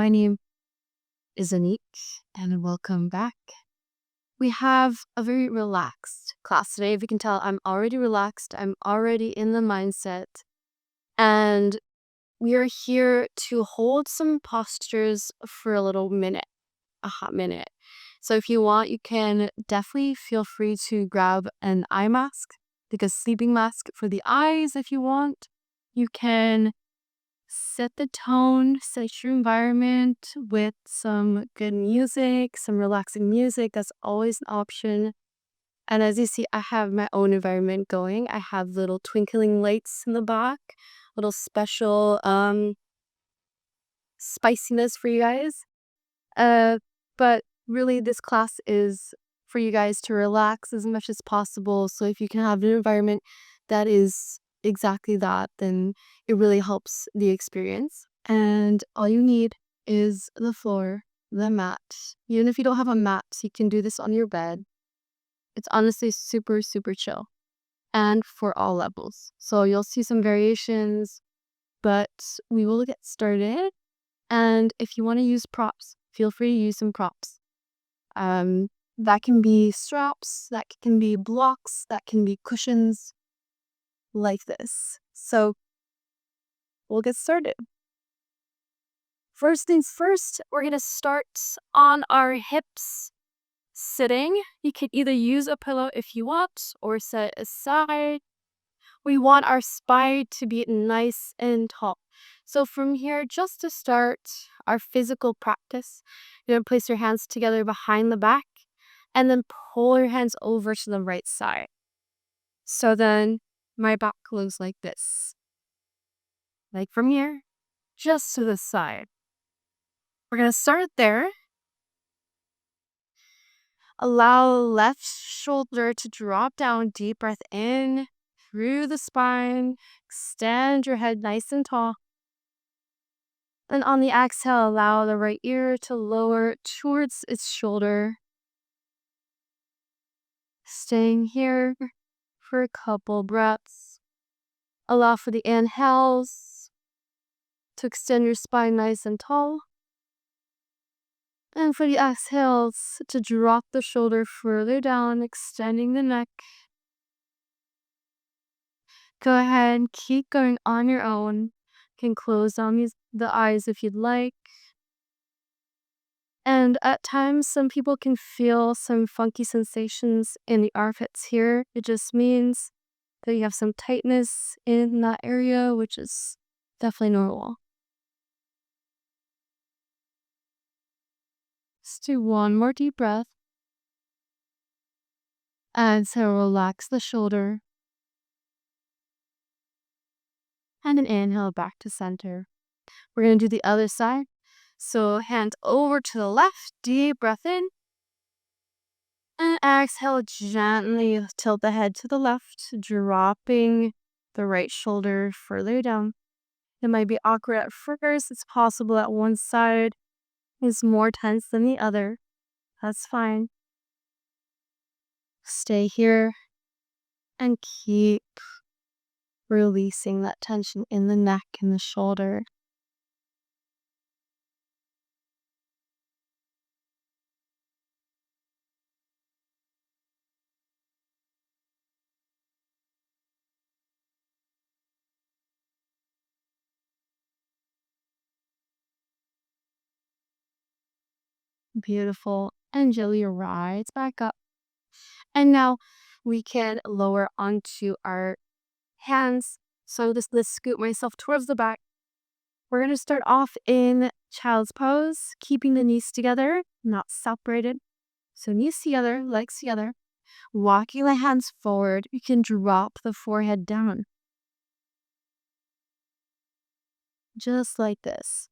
My name is Anik, and welcome back. We have a very relaxed class today. If you can tell, I'm already relaxed, I'm already in the mindset, and we are here to hold some postures for a little minute, a hot minute. So, if you want, you can definitely feel free to grab an eye mask, like a sleeping mask for the eyes if you want. You can set the tone, set your environment with some good music, some relaxing music. That's always an option. And as you see, I have my own environment going. I have little twinkling lights in the back, little special spiciness for you guys. But really, this class is for you guys to relax as much as possible. So if you can have an environment that is exactly that, then it really helps the experience. And all you need is the floor, the mat. Even if you don't have a mat, you can do this on your bed. It's honestly super, super chill and for all levels. So you'll see some variations, but we will get started. And if you want to use props, feel free to use some props. Um, that can be straps, that can be blocks, that can be cushions like this. So we'll get started. First things first, we're going to start on our hips sitting. You can either use a pillow if you want or set aside. We want our spine to be nice and tall. So from here, just to start our physical practice, you're going to place your hands together behind the back and then pull your hands over to the right side. So then my back looks like this. Like from here, just to the side. We're going to start there. Allow left shoulder to drop down. Deep breath in through the spine. Extend your head nice and tall. Then on the exhale, allow the right ear to lower towards its shoulder. Staying here for a couple breaths. Allow for the inhales to extend your spine nice and tall. And for the exhales to drop the shoulder further down, extending the neck. Go ahead and keep going on your own. You can close down the eyes if you'd like. And at times, some people can feel some funky sensations in the armpits here. It just means that you have some tightness in that area, which is definitely normal. Let's do one more deep breath. And so relax the shoulder. And an inhale back to center. We're going to do the other side. So hand over to the left, deep breath in. And exhale, gently tilt the head to the left, dropping the right shoulder further down. It might be awkward at first. It's possible that one side is more tense than the other. That's fine. Stay here and keep releasing that tension in the neck and the shoulder. Beautiful. And gently rise back up. And now we can lower onto our hands. So let's scoot myself towards the back. We're going to start off in child's pose, keeping the knees together, not separated. So knees together, legs together. Walking the hands forward, you can drop the forehead down. Just like this.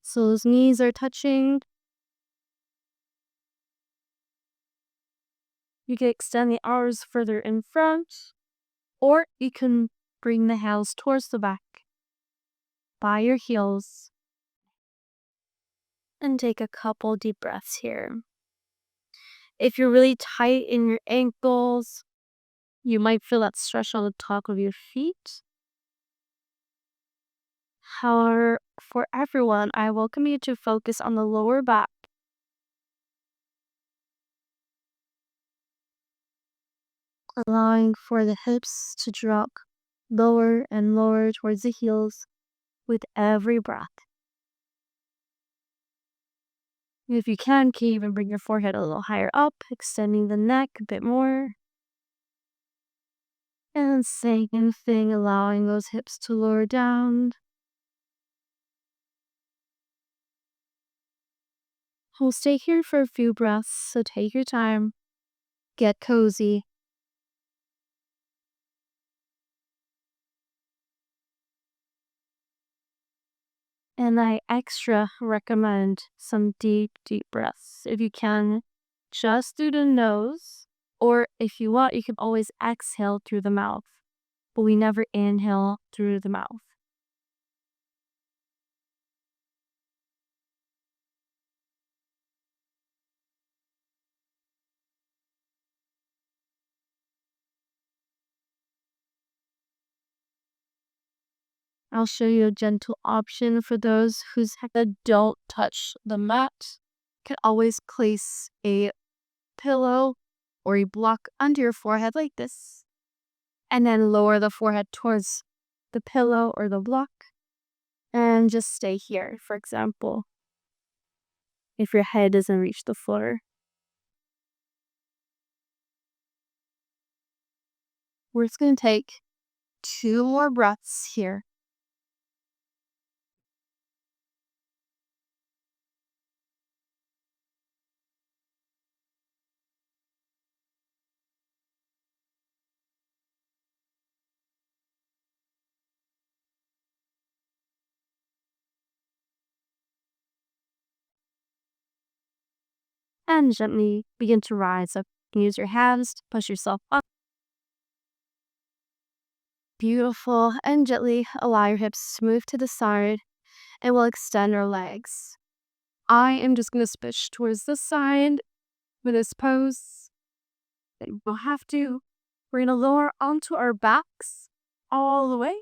So those knees are touching. You can extend the arms further in front, or you can bring the hands towards the back by your heels. And take a couple deep breaths here. If you're really tight in your ankles, you might feel that stretch on the top of your feet. However, For everyone, I welcome you to focus on the lower back, allowing for the hips to drop lower and lower towards the heels with every breath. If you can you even bring your forehead a little higher up, extending the neck a bit more. And same thing, allowing those hips to lower down. We'll stay here for a few breaths, so take your time, get cozy. And I extra recommend some deep, deep breaths. If you can, just through the nose, or if you want, you can always exhale through the mouth, but we never inhale through the mouth. I'll show you a gentle option for those whose head don't touch the mat. You can always place a pillow or a block under your forehead like this, and then lower the forehead towards the pillow or the block, and just stay here. For example, if your head doesn't reach the floor. We're just going to take 2 more breaths here. And gently begin to rise up. Use your hands to push yourself up. Beautiful. And gently allow your hips to move to the side, and we'll extend our legs. I am just going to switch towards the side with this pose. We'll have to. We're going to lower onto our backs all the way.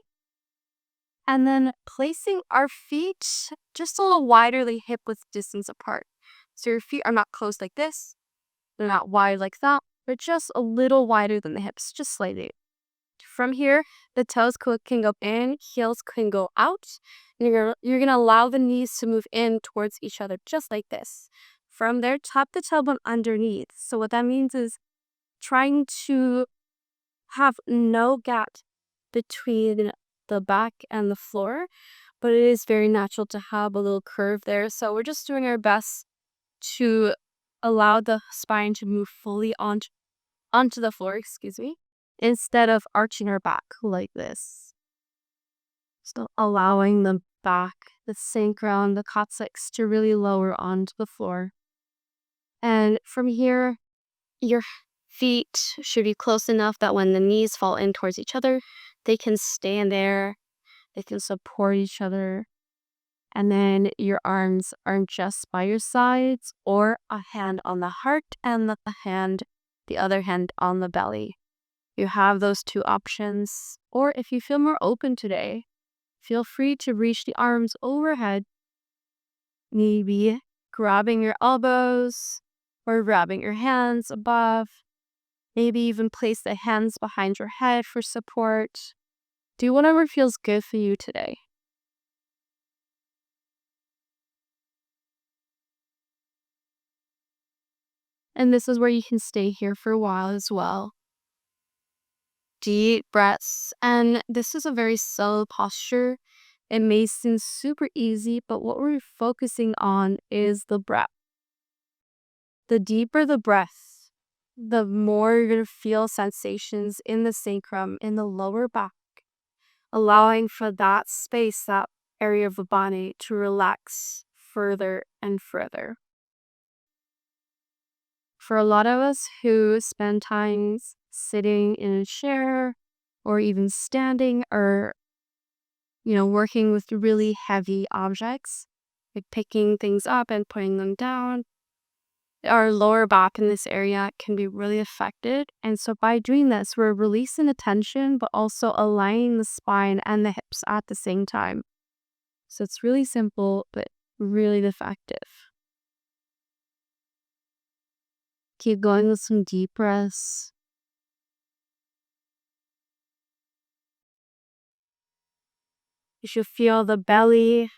And then placing our feet just a little widerly hip width distance apart. So your feet are not closed like this. They're not wide like that. They're just a little wider than the hips, just slightly. From here, the toes can go in, heels can go out. And you're gonna allow the knees to move in towards each other, just like this. From there, tap the tailbone underneath. So what that means is trying to have no gap between the back and the floor, but it is very natural to have a little curve there. So we're just doing our best to allow the spine to move fully onto the floor, instead of arching our back like this. So allowing the back, the sacrum, the coccyx to really lower onto the floor. And from here, your feet should be close enough that when the knees fall in towards each other, they can stand there, they can support each other. And then your arms aren't just by your sides, or a hand on the heart and the other hand on the belly. You have those 2 options. Or if you feel more open today, feel free to reach the arms overhead, maybe grabbing your elbows or grabbing your hands above. Maybe even place the hands behind your head for support. Do whatever feels good for you today. And this is where you can stay here for a while as well. Deep breaths. And this is a very subtle posture. It may seem super easy, but what we're focusing on is the breath. The deeper the breath, the more you're going to feel sensations in the sacrum, in the lower back, allowing for that space, that area of the body to relax further and further. For a lot of us who spend times sitting in a chair or even standing or, working with really heavy objects, like picking things up and putting them down, our lower back in this area can be really affected. And so by doing this, we're releasing the tension, but also aligning the spine and the hips at the same time. So it's really simple, but really effective. Keep going with some deep breaths. You should feel the belly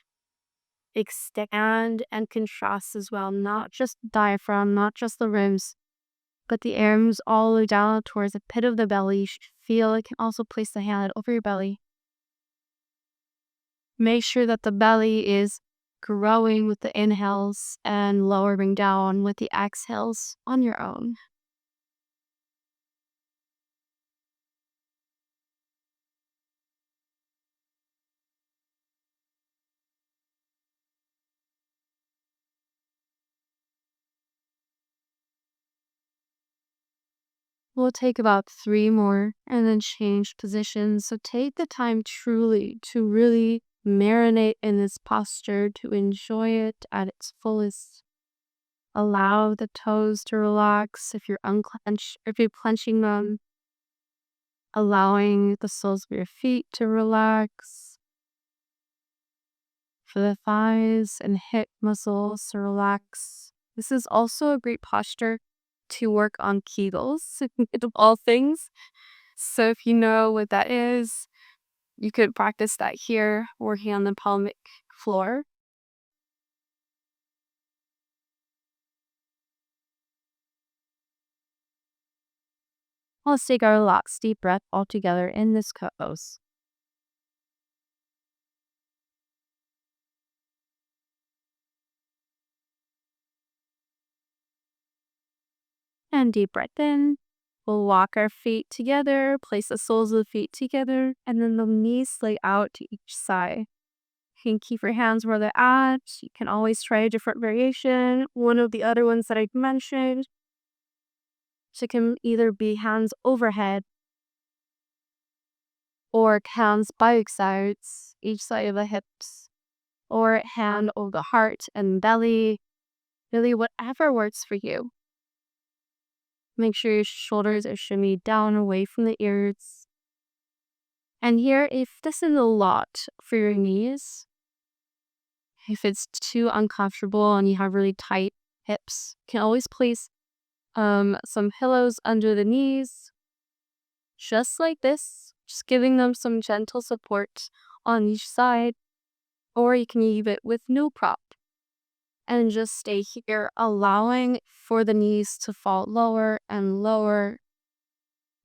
expand and contrast as well, not just diaphragm, not just the ribs, but the air moves all the way down towards the pit of the belly. You should feel it. Can also place the hand over your belly. Make sure that the belly is growing with the inhales and lowering down with the exhales on your own. We'll take about 3 more and then change positions. So take the time truly to really marinate in this posture, to enjoy it at its fullest. Allow the toes to relax if you're unclenched, if you're clenching them. Allowing the soles of your feet to relax. For the thighs and hip muscles to relax. This is also a great posture to work on Kegels, of all things. So if you know what that is, you could practice that here, working on the pelvic floor. Let's take our relaxed deep breath all together in this pose. And deep breath in. We'll walk our feet together, place the soles of the feet together, and then the knees lay out to each side. You can keep your hands where they're at. You can always try a different variation. One of the other ones that I mentioned. So it can either be hands overhead or hands by sides, each side of the hips, or hand over the heart and belly. Really, whatever works for you. Make sure your shoulders are shimmied down away from the ears. And here, if this is a lot for your knees, if it's too uncomfortable and you have really tight hips, you can always place some pillows under the knees, just like this, just giving them some gentle support on each side, or you can leave it with no prop and just stay here, allowing for the knees to fall lower and lower.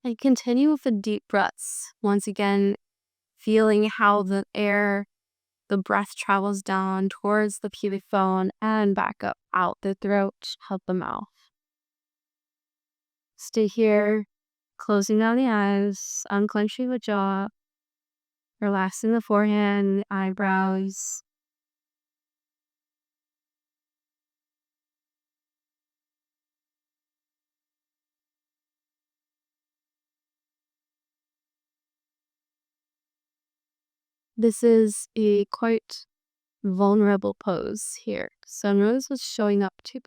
And continue with the deep breaths. Once again, feeling how the breath travels down towards the pubic bone and back up out the throat, out the mouth. Stay here, closing down the eyes, unclenching the jaw, relaxing the forehead and the eyebrows. This is a quite vulnerable pose here. So notice what's showing up too.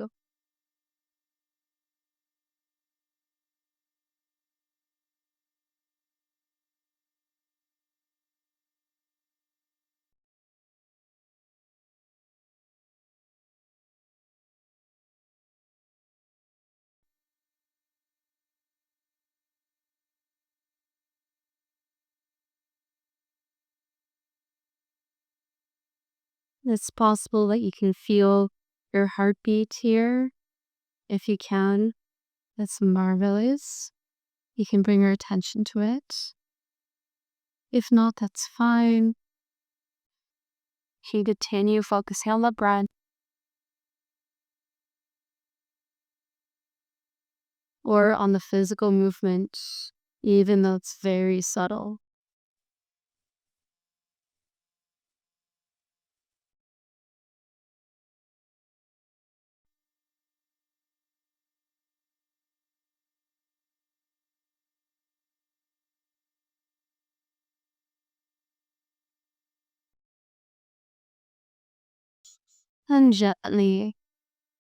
It's possible that you can feel your heartbeat here. If you can, that's marvelous. You can bring your attention to it. If not, that's fine. You continue focusing on the breath or on the physical movement, even though it's very subtle. And gently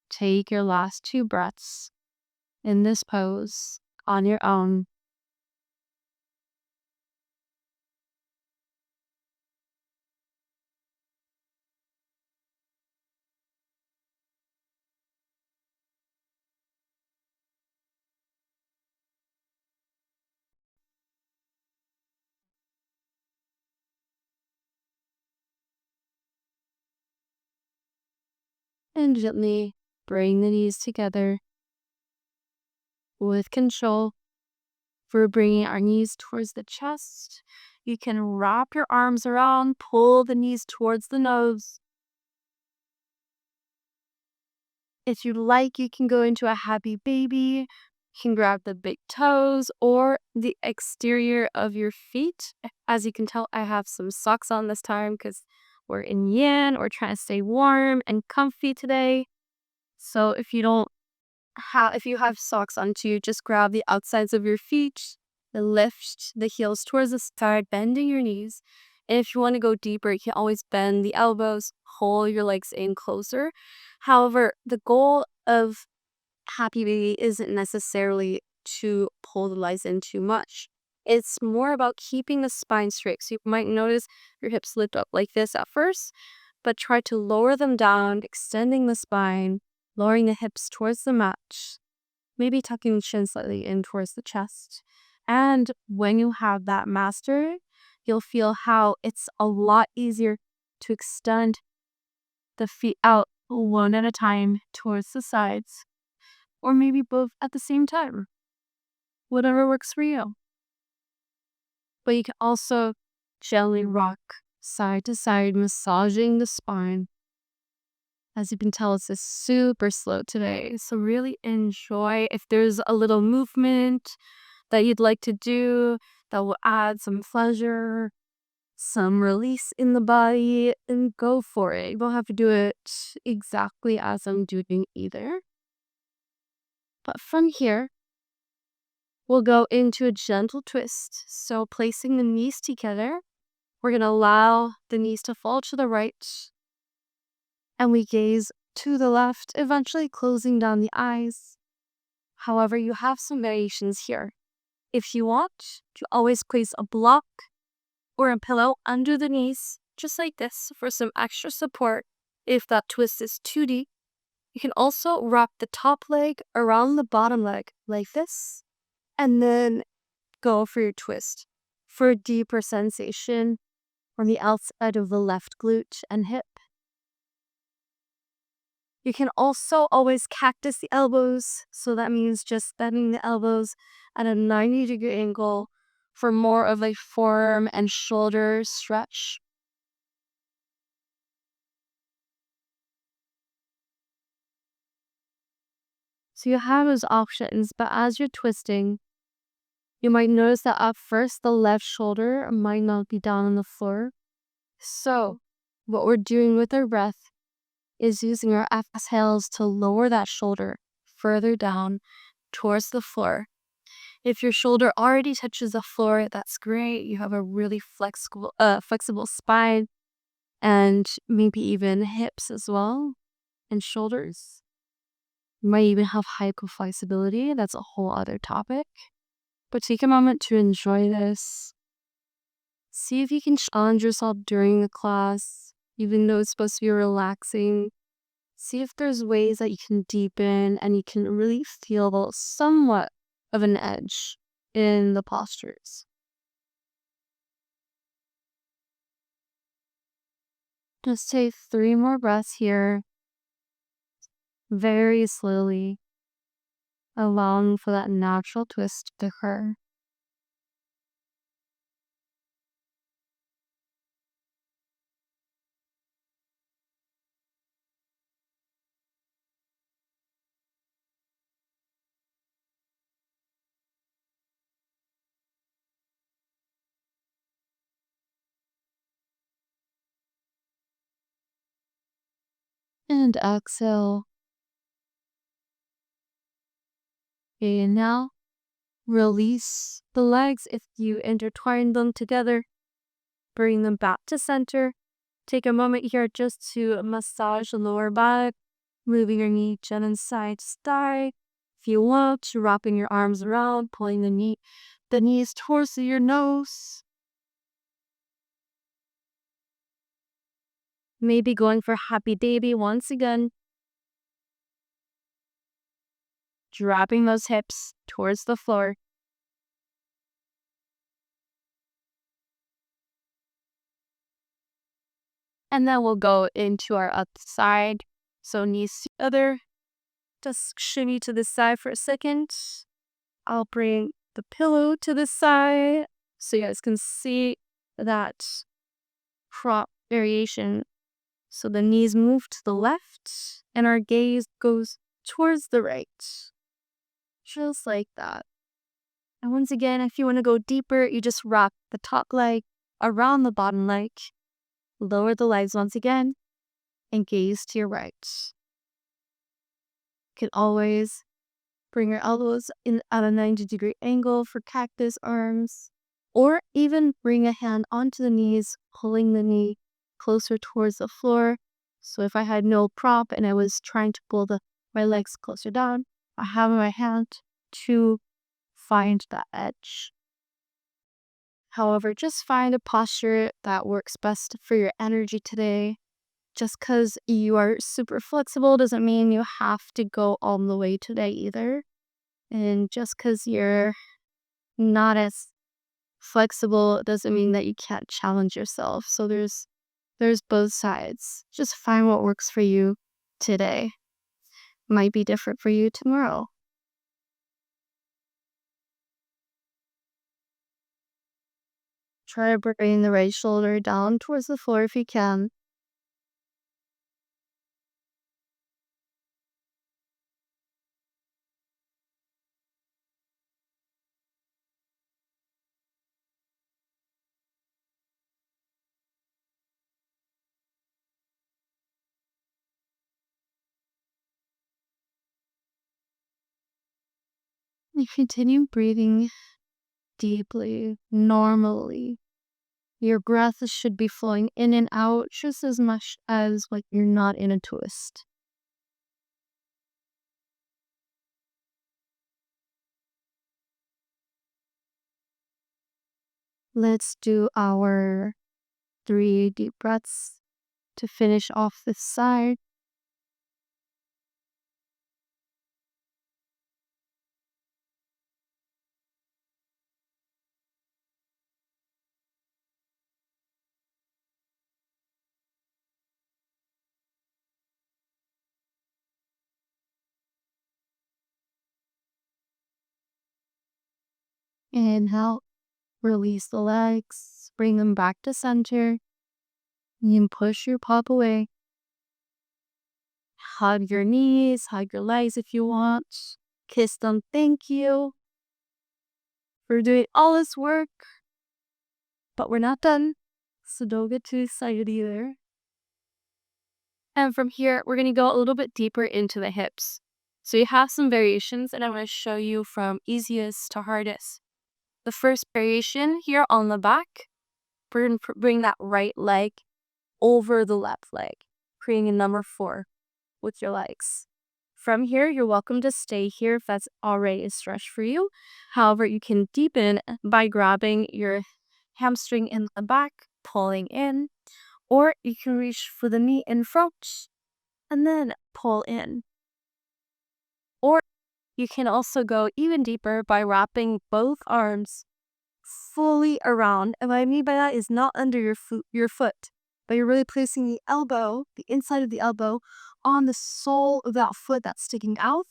take your last 2 breaths in this pose on your own. And gently bring the knees together with control. For bringing our knees towards the chest, you can wrap your arms around, pull the knees towards the nose. If you like, you can go into a happy baby. You can grab the big toes or the exterior of your feet. As you can tell, I have some socks on this time because we're in yin. We're trying to stay warm and comfy today. So if you have socks on too, just grab the outsides of your feet, lift the heels towards the side, bending your knees. And if you want to go deeper, you can always bend the elbows, pull your legs in closer. However, the goal of happy baby isn't necessarily to pull the legs in too much. It's more about keeping the spine straight. So you might notice your hips lift up like this at first, but try to lower them down, extending the spine, lowering the hips towards the mat, maybe tucking the chin slightly in towards the chest. And when you have that mastered, you'll feel how it's a lot easier to extend the feet out one at a time towards the sides, or maybe both at the same time, whatever works for you. But you can also gently rock side to side, massaging the spine. As you can tell, it's super slow today. So really enjoy if there's a little movement that you'd like to do that will add some pleasure, some release in the body, and go for it. You don't have to do it exactly as I'm doing either. But from here, we'll go into a gentle twist. So placing the knees together, we're going to allow the knees to fall to the right, and we gaze to the left, eventually closing down the eyes. However, you have some variations here. If you want, to always place a block or a pillow under the knees, just like this, for some extra support if that twist is too deep. You can also wrap the top leg around the bottom leg like this, and then go for your twist for a deeper sensation on the outside of the left glute and hip. You can also always cactus the elbows, so that means just bending the elbows at a 90-degree angle for more of a forearm and shoulder stretch. So you have those options, but as you're twisting, you might notice that at first the left shoulder might not be down on the floor. So what we're doing with our breath is using our exhales to lower that shoulder further down towards the floor. If your shoulder already touches the floor, that's great. You have a really flexible spine and maybe even hips as well and shoulders. You might even have hypoflexibility. That's a whole other topic. But take a moment to enjoy this. See if you can challenge yourself during the class, even though it's supposed to be relaxing. See if there's ways that you can deepen and you can really feel somewhat of an edge in the postures. Just take 3 more breaths here, very slowly, allowing for that natural twist to occur. And exhale. And now, release the legs if you intertwine them together. Bring them back to center. Take a moment here just to massage the lower back, moving your knee gently side to side. If you want, wrapping your arms around, pulling the knees towards your nose. Maybe going for happy baby once again. Dropping those hips towards the floor. And then we'll go into our up side. So knees together. Just shimmy to the side for a second. I'll bring the pillow to the side so you guys can see that prop variation. So the knees move to the left and our gaze goes towards the right. Just like that. And once again, if you want to go deeper, you just wrap the top leg around the bottom leg. Lower the legs once again and gaze to your right. You can always bring your elbows in at a 90-degree angle for cactus arms, or even bring a hand onto the knees, pulling the knee closer towards the floor. So if I had no prop and I was trying to pull my legs closer down, I have my hand to find that edge. However, just find a posture that works best for your energy today. Just because you are super flexible doesn't mean you have to go all the way today either. And just because you're not as flexible doesn't mean that you can't challenge yourself. So there's both sides. Just find what works for you today. Might be different for you tomorrow. Try to bring the right shoulder down towards the floor if you can. You continue breathing deeply, normally. Your breath should be flowing in and out just as much as like you're not in a twist. Let's do our 3 deep breaths to finish off this side. Inhale, release the legs, bring them back to center. You can push your pop away. Hug your knees, hug your legs if you want. Kiss them, thank you for doing all this work. But we're not done, so don't get too excited either. And from here, we're going to go a little bit deeper into the hips. So you have some variations, and I'm going to show you from easiest to hardest. The first variation here on the back, we're going to bring that right leg over the left leg, creating a number 4 with your legs. From here, you're welcome to stay here if that's already a stretch for you. However, you can deepen by grabbing your hamstring in the back, pulling in, or you can reach for the knee in front and then pull in. Or you can also go even deeper by wrapping both arms fully around. And what I mean by that is not under your foot, but you're really placing the elbow, the inside of the elbow, on the sole of that foot that's sticking out,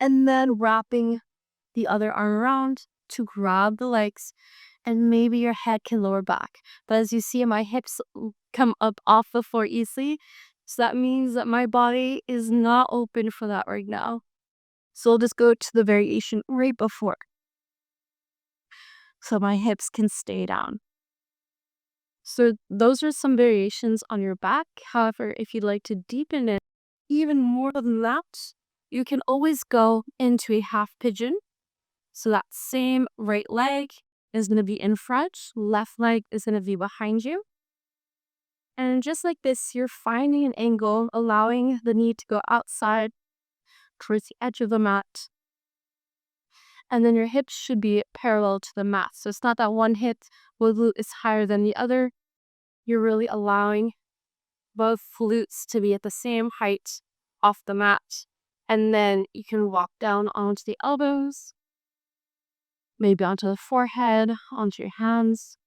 and then wrapping the other arm around to grab the legs, and maybe your head can lower back. But as you see, my hips come up off the floor easily, so that means that my body is not open for that right now. So I'll just go to the variation right before, so my hips can stay down. So those are some variations on your back. However, if you'd like to deepen it even more than that, you can always go into a half pigeon. So that same right leg is going to be in front, left leg is going to be behind you. And just like this, you're finding an angle, allowing the knee to go outside towards the edge of the mat. And then your hips should be parallel to the mat. So it's not that one hip glute is higher than the other. You're really allowing both glutes to be at the same height off the mat. And then you can walk down onto the elbows, maybe onto the forehead, onto your hands.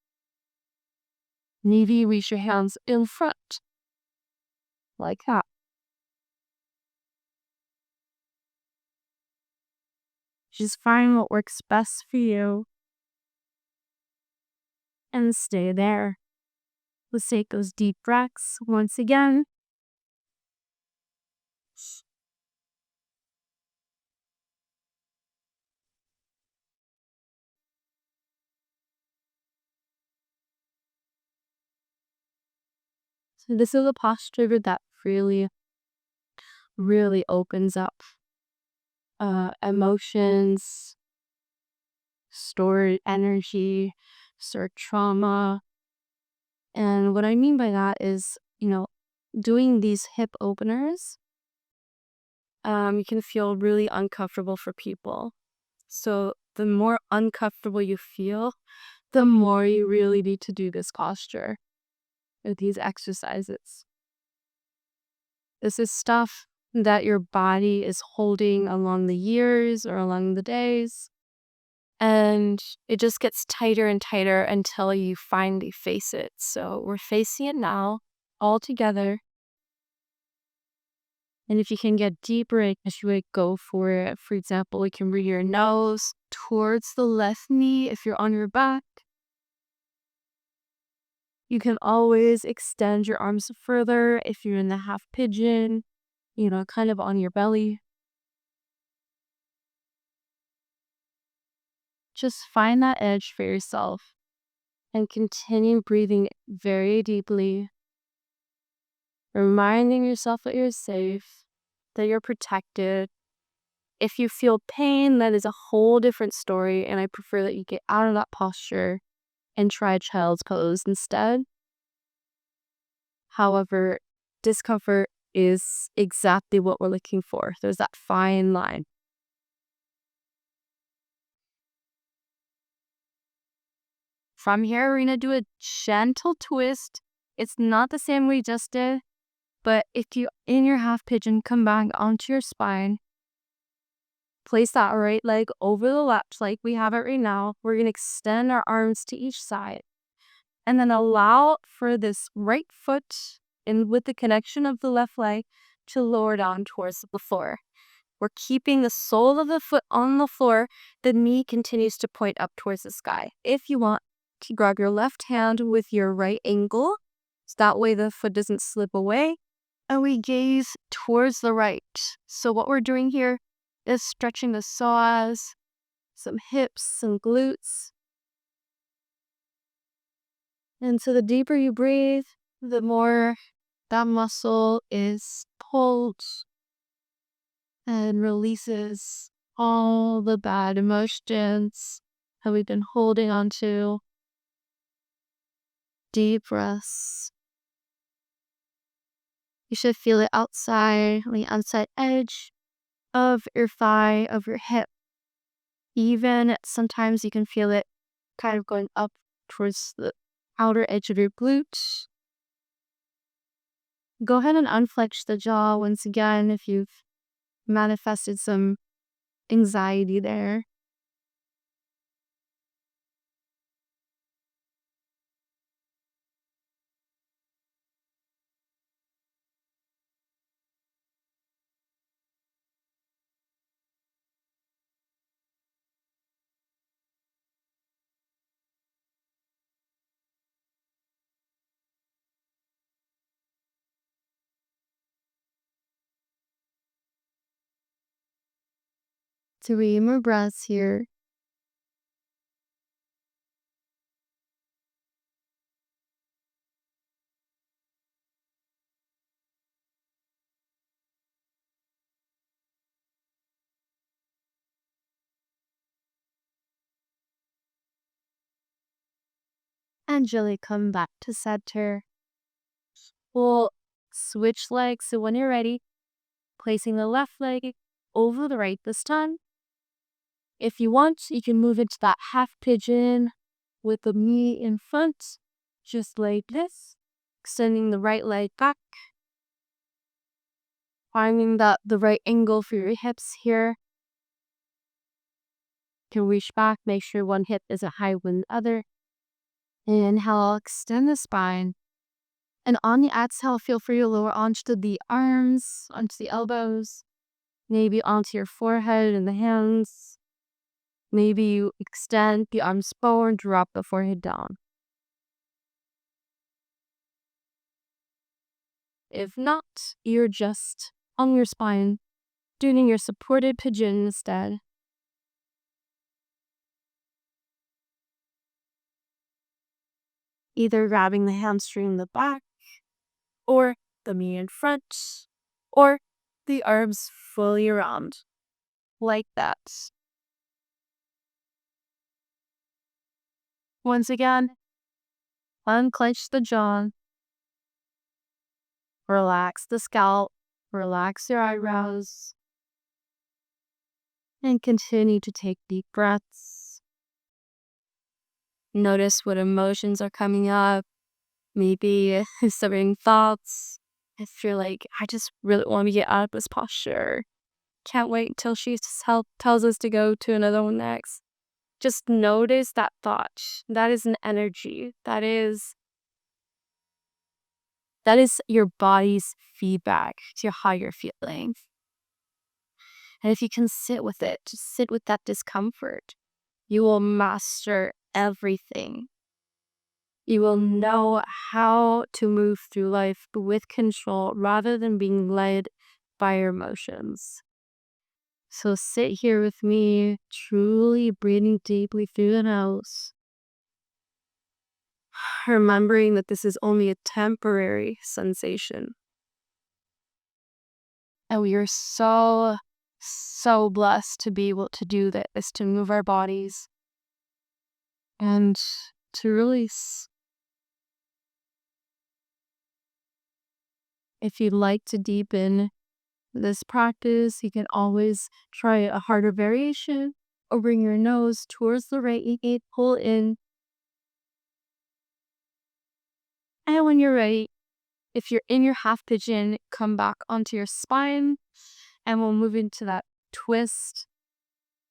Maybe reach your hands in front, like that. Just find what works best for you and stay there. Let's take those deep breaths once again. So this is a posture that really opens up emotions, stored energy, stored trauma. And what I mean by that is, doing these hip openers, you can feel really uncomfortable for people. So the more uncomfortable you feel, the more you really need to do this posture or these exercises. This is stuff that your body is holding along the years or along the days. And it just gets tighter and tighter until you finally face it. So we're facing it now all together. And if you can get deeper, as you would go for it. For example, you can bring your nose towards the left knee if you're on your back. You can always extend your arms further if you're in the half pigeon, kind of on your belly. Just find that edge for yourself and continue breathing very deeply, reminding yourself that you're safe, that you're protected. If you feel pain, that is a whole different story, and I prefer that you get out of that posture and try child's pose instead. However, discomfort is exactly what we're looking for. There's that fine line. From here, we're going to do a gentle twist. It's not the same we just did, but if you, in your half pigeon, come back onto your spine, place that right leg over the left like we have it right now. We're going to extend our arms to each side and then allow for this right foot and with the connection of the left leg to lower down towards the floor. We're keeping the sole of the foot on the floor. The knee continues to point up towards the sky. If you want to grab your left hand with your right ankle, so that way the foot doesn't slip away. And we gaze towards the right. So what we're doing here is stretching the psoas, some hips, some glutes. And so the deeper you breathe, the more that muscle is pulled and releases all the bad emotions that we've been holding on to. Deep breaths. You should feel it outside, on the outside edge of your thigh, of your hip. Even sometimes you can feel it kind of going up towards the outer edge of your glutes. Go ahead and unflex the jaw once again if you've manifested some anxiety there. Three more breaths here. And gently come back to center. We'll switch legs. So when you're ready, placing the left leg over the right this time. If you want, you can move into that half pigeon with the knee in front, just like this. Extending the right leg back. Finding the right angle for your hips here. You can reach back, make sure one hip isn't higher than the other. Inhale, extend the spine. And on the exhale, feel free to lower onto the arms, onto the elbows, maybe onto your forehead and the hands. Maybe you extend the arms forward, drop the forehead down. If not, you're just on your spine, doing your supported pigeon instead. Either grabbing the hamstring in the back, or the knee in front, or the arms fully around, like that. Once again, unclench the jaw, relax the scalp, relax your eyebrows, and continue to take deep breaths. Notice what emotions are coming up, maybe some thoughts. If you're like, I just really want to get out of this posture. Can't wait until she tells us to go to another one next. Just notice that thought. That is an energy. That is your body's feedback to how you're feeling. And if you can sit with it, just sit with that discomfort, you will master everything. You will know how to move through life with control rather than being led by your emotions. So sit here with me, truly breathing deeply through the nose, remembering that this is only a temporary sensation. And we are so, so blessed to be able to do this, to move our bodies and to release. If you'd like to deepen this practice, you can always try a harder variation or bring your nose towards the right ear, pull in. And when you're ready, if you're in your half pigeon, come back onto your spine and we'll move into that twist.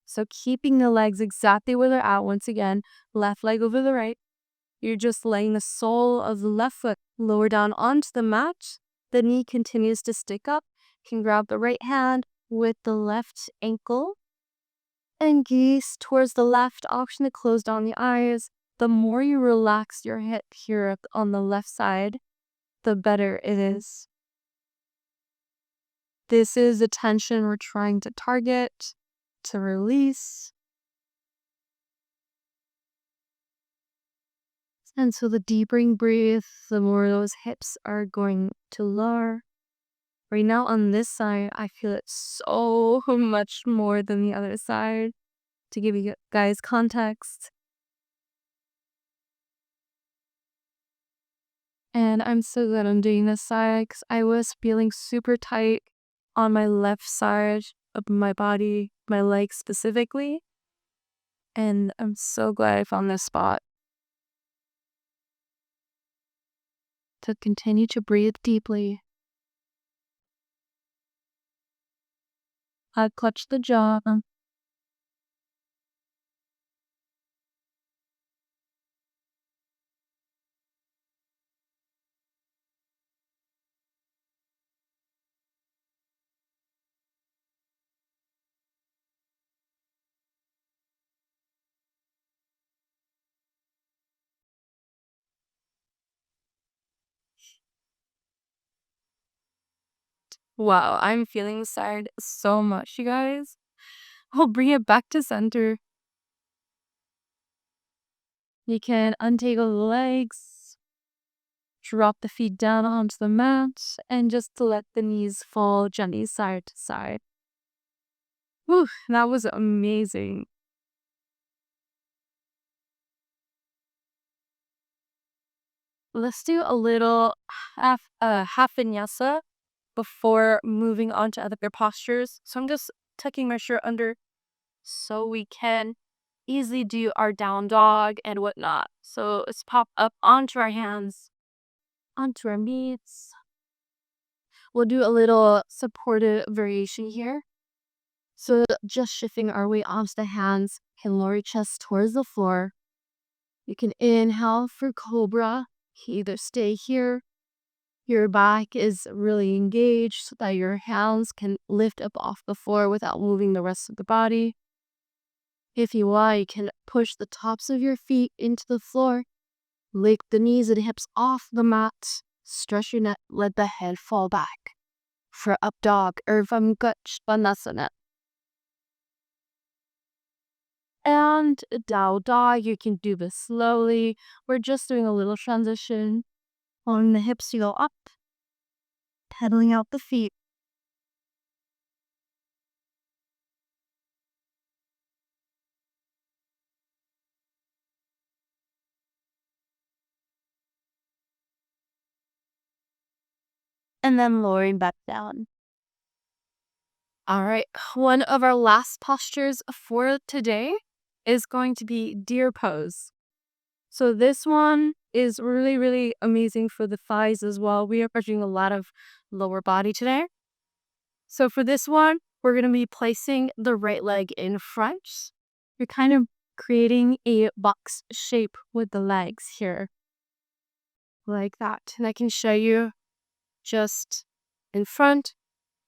So keeping the legs exactly where they're at. Once again, left leg over the right. You're just laying the sole of the left foot lower down onto the mat. The knee continues to stick up. You can grab the right hand with the left ankle and gaze towards the left, option to close down the eyes. The more you relax your hip here on the left side, the better it is. This is the tension we're trying to target, to release. And so the deeper you breathe, the more those hips are going to lower. Right now on this side, I feel it so much more than the other side. To give you guys context. And I'm so glad I'm doing this side because I was feeling super tight on my left side of my body, my legs specifically. And I'm so glad I found this spot. To continue to breathe deeply. I clutch the jaw. Wow, I'm feeling this side so much, you guys. I'll bring it back to center. You can untangle the legs, drop the feet down onto the mat, and just to let the knees fall gently side to side. Whew, that was amazing. Let's do a little half vinyasa before moving on to other postures. So I'm just tucking my shirt under so we can easily do our down dog and whatnot. So let's pop up onto our hands, onto our knees. We'll do a little supportive variation here. So just shifting our weight onto the hands, can lower your chest towards the floor. You can inhale for cobra. Either stay here, your back is really engaged so that your hands can lift up off the floor without moving the rest of the body. If you want, you can push the tops of your feet into the floor. Lift the knees and hips off the mat. Stretch your neck. Let the head fall back. For up dog or Svanasana. And down dog, you can do this slowly. We're just doing a little transition. On the hips, you go up, pedaling out the feet. And then lowering back down. All right, one of our last postures for today is going to be deer pose. So this one is really, really amazing for the thighs as well. We are pushing a lot of lower body today. So for this one, we're going to be placing the right leg in front. You're kind of creating a box shape with the legs here. Like that. And I can show you just in front.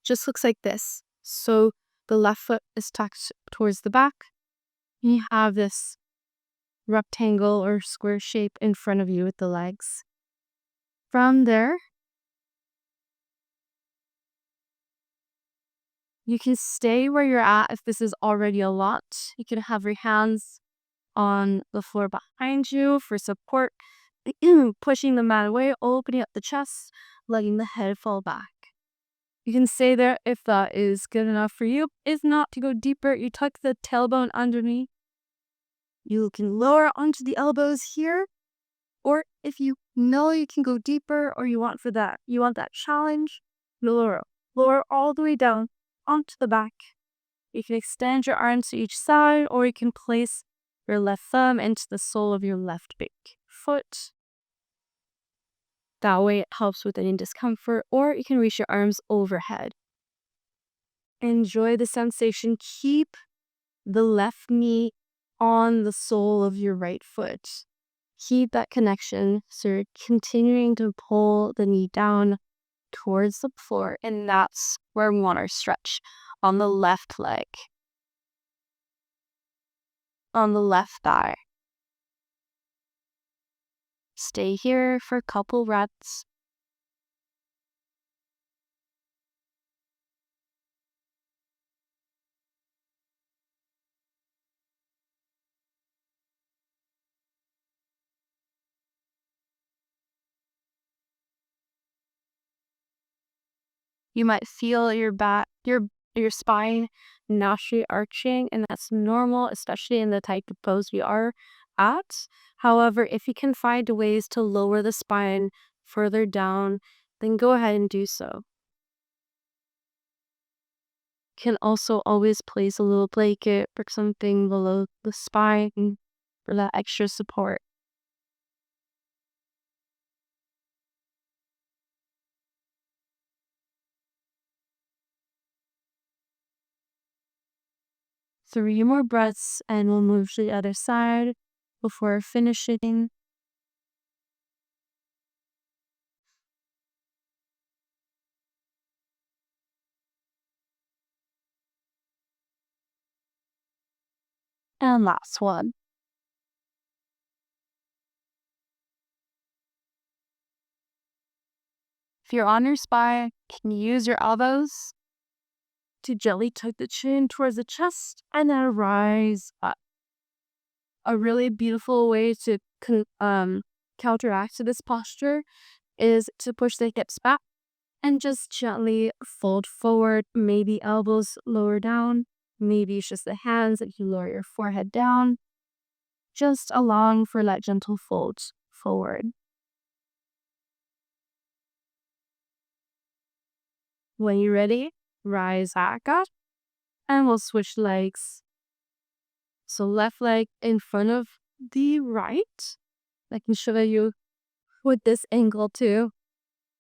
Just looks like this. So the left foot is tucked towards the back. And you have this rectangle or square shape in front of you with the legs. From there, you can stay where you're at if this is already a lot. You can have your hands on the floor behind you for support, pushing the mat away, opening up the chest, letting the head fall back. You can stay there if that is good enough for you. If not, to go deeper, you tuck the tailbone underneath. You can lower onto the elbows here. Or if you know you can go deeper or you want that challenge, lower all the way down onto the back. You can extend your arms to each side, or you can place your left thumb into the sole of your left big foot. That way it helps with any discomfort, or you can reach your arms overhead. Enjoy the sensation. Keep the left knee on the sole of your right foot. Keep that connection. So you're continuing to pull the knee down towards the floor, and that's where we want our stretch on the left leg, on the left thigh. Stay here for a couple reps. You might feel your back, your spine naturally arching, and that's normal, especially in the type of pose we are at. However, if you can find ways to lower the spine further down, then go ahead and do so. Can also always place a little blanket or something below the spine for that extra support. Three more breaths and we'll move to the other side before finishing. And last one. If you're on your spine, can you use your elbows to gently tuck the chin towards the chest and then rise up. A really beautiful way to counteract this posture is to push the hips back and just gently fold forward, maybe elbows lower down, maybe it's just the hands that you lower your forehead down, just allowing for that gentle fold forward. When you're ready, rise back up and we'll switch legs. So left leg in front of the right. I can show you with this angle too.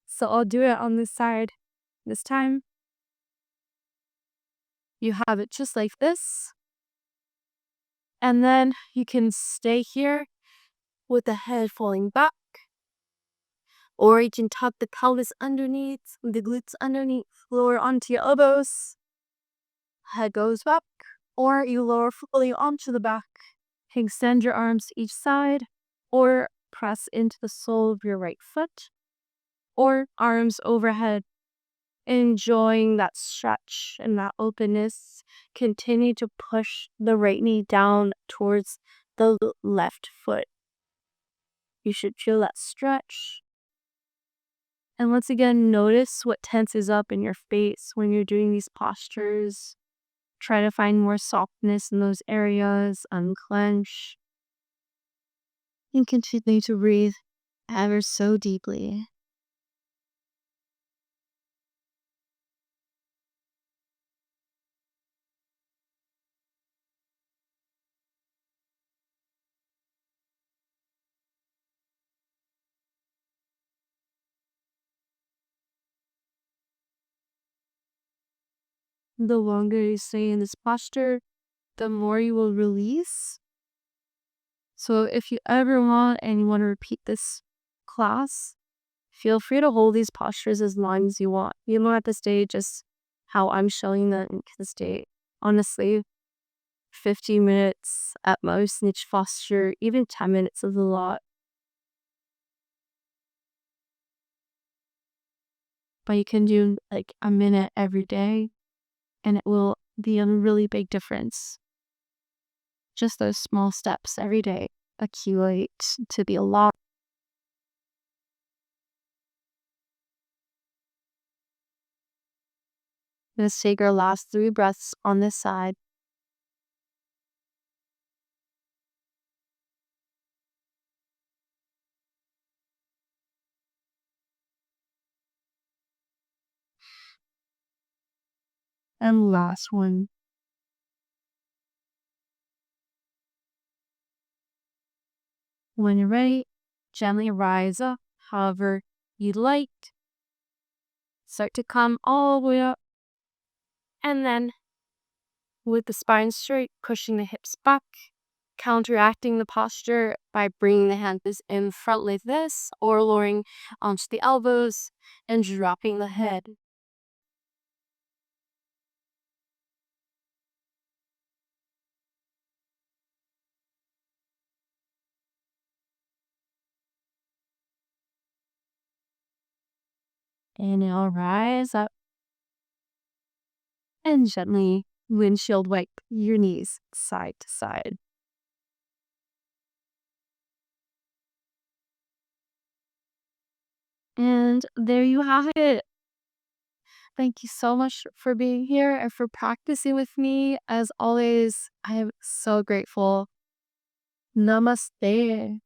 So I'll do it on this side this time. You have it just like this. And then you can stay here with the head falling back. Or you can tuck the pelvis underneath, the glutes underneath, lower onto your elbows. Head goes back. or you lower fully onto the back. Extend your arms to each side, or press into the sole of your right foot, or arms overhead. Enjoying that stretch and that openness. Continue to push the right knee down towards the left foot. You should feel that stretch. And once again, notice what tenses up in your face when you're doing these postures. Try to find more softness in those areas, unclench, and continue to breathe ever so deeply. The longer you stay in this posture, the more you will release. So if you ever want and you want to repeat this class, feel free to hold these postures as long as you want. You don't have to stay just how I'm showing them. You can stay, honestly, 15 minutes at most in each posture. Even 10 minutes is a lot. But you can do like a minute every day and it will be a really big difference. Just those small steps every day accumulate to be a lot. Let's take our last 3 breaths on this side. And last one. When you're ready, gently rise up however you'd like. Start to come all the way up. And then, with the spine straight, pushing the hips back, counteracting the posture by bringing the hands in front like this, or lowering onto the elbows and dropping the head. And now rise up and gently windshield wipe your knees side to side. And there you have it. Thank you so much for being here and for practicing with me. As always, I am so grateful. Namaste.